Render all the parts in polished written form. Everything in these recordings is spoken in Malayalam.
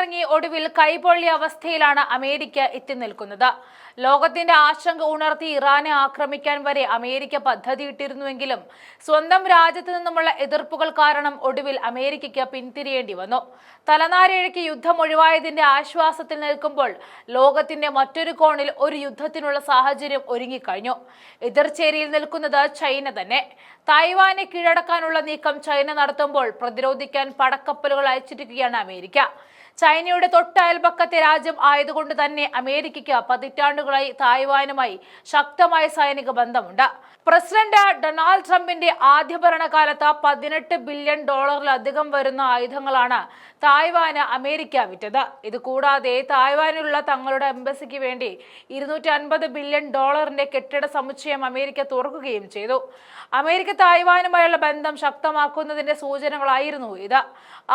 കിടന്നിറങ്ങി ഒടുവിൽ കൈപൊള്ളിയ അവസ്ഥയിലാണ് അമേരിക്ക എത്തി നിൽക്കുന്നത്. ലോകത്തിന്റെ ആശങ്ക ഉണർത്തി ഇറാനെ ആക്രമിക്കാൻ വരെ അമേരിക്ക പദ്ധതിയിട്ടിരുന്നുവെങ്കിലും സ്വന്തം രാജ്യത്ത് നിന്നുമുള്ള എതിർപ്പുകൾ കാരണം ഒടുവിൽ അമേരിക്കയ്ക്ക് പിന്തിരിയേണ്ടി വന്നു. തലനാരിഴയ്ക്ക് യുദ്ധം ഒഴിവായതിന്റെ ആശ്വാസത്തിൽ നിൽക്കുമ്പോൾ ലോകത്തിന്റെ മറ്റൊരു കോണിൽ ഒരു യുദ്ധത്തിനുള്ള സാഹചര്യം ഒരുങ്ങിക്കഴിഞ്ഞു. എതിർചേരിയിൽ നിൽക്കുന്നത് ചൈന തന്നെ. തായ്വാനെ കീഴടക്കാനുള്ള നീക്കം ചൈന നടത്തുമ്പോൾ പ്രതിരോധിക്കാൻ പടക്കപ്പലുകൾ അയച്ചിരിക്കുകയാണ് അമേരിക്ക. ചൈനയുടെ തൊട്ടയൽപക്കത്തെ രാജ്യം ആയതുകൊണ്ട് തന്നെ അമേരിക്കയ്ക്ക് പതിറ്റാണ്ടുകളായി തായ്വാനുമായി ശക്തമായ സൈനിക ബന്ധമുണ്ട്. പ്രസിഡന്റ് ഡൊണാൾഡ് ട്രംപിന്റെ ആദ്യ ഭരണകാലത്ത് $18 ബില്യൺ വരുന്ന ആയുധങ്ങളാണ് തായ്വാന് അമേരിക്ക വിറ്റത്. ഇത് കൂടാതെ തായ്വാനിലുള്ള തങ്ങളുടെ എംബസിക്ക് വേണ്ടി $250 ബില്യൺ കെട്ടിട സമുച്ചയം അമേരിക്ക തുറക്കുകയും ചെയ്തു. അമേരിക്ക തായ്വാനുമായുള്ള ബന്ധം ശക്തമാക്കുന്നതിന്റെ സൂചനകളായിരുന്നു ഇത്.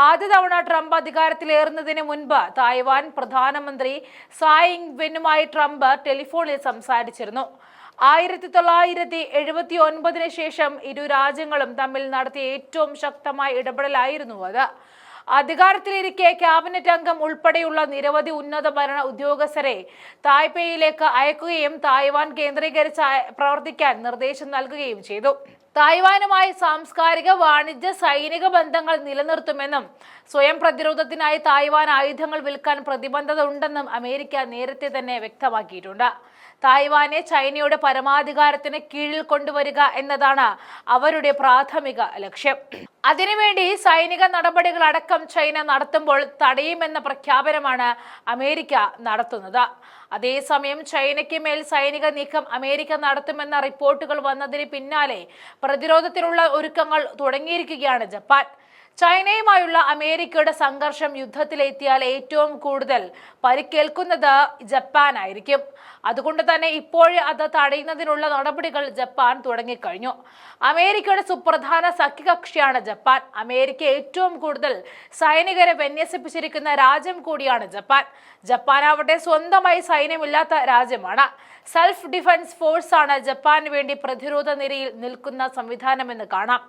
ആദ്യ തവണ ട്രംപ് അധികാരത്തിലേറുന്നതിന് മുൻപ് തായ്വാൻ പ്രധാനമന്ത്രി സായ് ഇങ്-വെനുമായി ട്രംപ് ടെലിഫോണിൽ സംസാരിച്ചിരുന്നു. 1979 ശേഷം ഇരു രാജ്യങ്ങളും തമ്മിൽ നടത്തിയ ഏറ്റവും ശക്തമായ ഇടപെടലായിരുന്നു അത്. അധികാരത്തിലിരിക്കെ ക്യാബിനറ്റ് അംഗം ഉൾപ്പെടെയുള്ള നിരവധി ഉന്നത ഭരണ ഉദ്യോഗസ്ഥരെ തായ്പേയിലേക്ക് അയക്കുകയും തായ്വാൻ കേന്ദ്രീകരിച്ച് പ്രവർത്തിക്കാൻ നിർദ്ദേശം നൽകുകയും ചെയ്തു. തായ്വാനുമായി സാംസ്കാരിക, വാണിജ്യ, സൈനിക ബന്ധങ്ങൾ നിലനിർത്തുമെന്നും സ്വയം പ്രതിരോധത്തിനായി തായ്വാൻ ആയുധങ്ങൾ വിൽക്കാൻ പ്രതിബദ്ധത ഉണ്ടെന്നും അമേരിക്ക നേരത്തെ തന്നെ വ്യക്തമാക്കിയിട്ടുണ്ട്. തായ്വാനെ ചൈനയുടെ പരമാധികാരത്തിന് കീഴിൽ കൊണ്ടുവരിക എന്നതാണ് അവരുടെ പ്രാഥമിക ലക്ഷ്യം. അതിനുവേണ്ടി സൈനിക നടപടികളടക്കം ചൈന നടത്തുമ്പോൾ തടയുമെന്ന പ്രഖ്യാപനമാണ് അമേരിക്ക നടത്തുന്നത്. അതേസമയം ചൈനയ്ക്ക് മേൽ സൈനിക നീക്കം അമേരിക്ക നടത്തുമെന്ന റിപ്പോർട്ടുകൾ വന്നതിന് പിന്നാലെ പ്രതിരോധത്തിനുള്ള ഒരുക്കങ്ങൾ തുടങ്ങിയിരിക്കുകയാണ് ജപ്പാൻ. ചൈനയുമായുള്ള അമേരിക്കയുടെ സംഘർഷം യുദ്ധത്തിലെത്തിയാൽ ഏറ്റവും കൂടുതൽ പരിക്കേൽക്കുന്നത് ജപ്പാനായിരിക്കും. അതുകൊണ്ട് തന്നെ ഇപ്പോഴേ അത് തടയുന്നതിനുള്ള നടപടികൾ ജപ്പാൻ തുടങ്ങിക്കഴിഞ്ഞു. അമേരിക്കയുടെ സുപ്രധാന സഖ്യകക്ഷിയാണ് ജപ്പാൻ. അമേരിക്ക ഏറ്റവും കൂടുതൽ സൈനികരെ വിന്യസിപ്പിച്ചിരിക്കുന്ന രാജ്യം കൂടിയാണ് ജപ്പാൻ. ജപ്പാനാവട്ടെ സ്വന്തമായി സൈന്യമില്ലാത്ത രാജ്യമാണ്. സെൽഫ് ഡിഫൻസ് ഫോഴ്സ് ആണ് ജപ്പാന് വേണ്ടി പ്രതിരോധ നിരയിൽ നിൽക്കുന്ന സംവിധാനമെന്ന് കാണാം.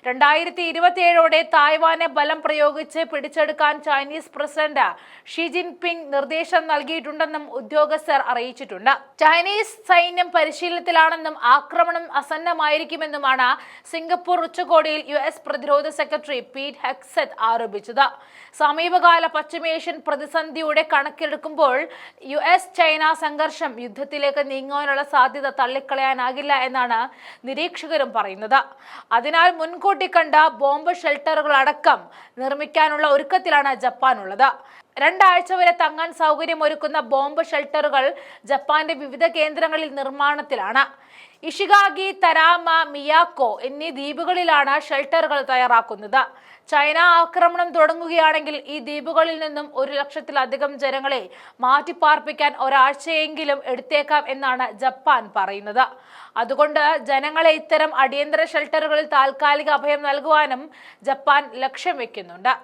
2027 തായ്വാനെ ബലം പ്രയോഗിച്ച് പിടിച്ചെടുക്കാൻ ചൈനീസ് പ്രസിഡന്റ് ഷി ജിൻപിങ് നിർദ്ദേശം നൽകിയിട്ടുണ്ടെന്നും ഉദ്യോഗസ്ഥർ അറിയിച്ചിട്ടുണ്ട്. ചൈനീസ് സൈന്യം പരിശീലനത്തിലാണെന്നും ആക്രമണം അസന്നമായിരിക്കുമെന്നുമാണ് സിംഗപ്പൂർ ഉച്ചകോടിയിൽ US പ്രതിരോധ സെക്രട്ടറി പീറ്റ് ഹെഗ്സെറ്റ് ആരോപിച്ചത്. സമീപകാല പശ്ചിമേഷ്യൻ പ്രതിസന്ധിയുടെ കണക്കെടുക്കുമ്പോൾ US ചൈന സംഘർഷം യുദ്ധത്തിലേക്ക് നീങ്ങാനുള്ള സാധ്യത തള്ളിക്കളയാനാകില്ല എന്നാണ് നിരീക്ഷകരും പറയുന്നത്. അതിനാൽ മുൻകൂട്ടി കണ്ട ബോംബ് ഷെൽട്ടറുകൾ അടക്കം നിർമ്മിക്കാനുള്ള ഒരുക്കത്തിലാണ് ജപ്പാൻ ഉള്ളത്. 2 ആഴ്ച വരെ തങ്ങാൻ സൗകര്യമൊരുക്കുന്ന ബോംബ് ഷെൽട്ടറുകൾ ജപ്പാന്റെ വിവിധ കേന്ദ്രങ്ങളിൽ നിർമ്മാണത്തിലാണ്. ഇഷിഗാഗി, തരാമ, മിയാക്കോ എന്നീ ദ്വീപുകളിലാണ് ഷെൽട്ടറുകൾ തയ്യാറാക്കുന്നത്. ചൈന ആക്രമണം തുടങ്ങുകയാണെങ്കിൽ ഈ ദ്വീപുകളിൽ നിന്നും 100,000-ലധികം ജനങ്ങളെ മാറ്റിപ്പാർപ്പിക്കാൻ ഒരാഴ്ചയെങ്കിലും എടുത്തേക്കാം എന്നാണ് ജപ്പാൻ പറയുന്നത്. അതുകൊണ്ട് ജനങ്ങളെ ഇത്തരം അടിയന്തര ഷെൽട്ടറുകളിൽ താൽക്കാലിക അഭയം നൽകുവാനും ജപ്പാൻ ലക്ഷ്യം വെക്കുന്നുണ്ട്.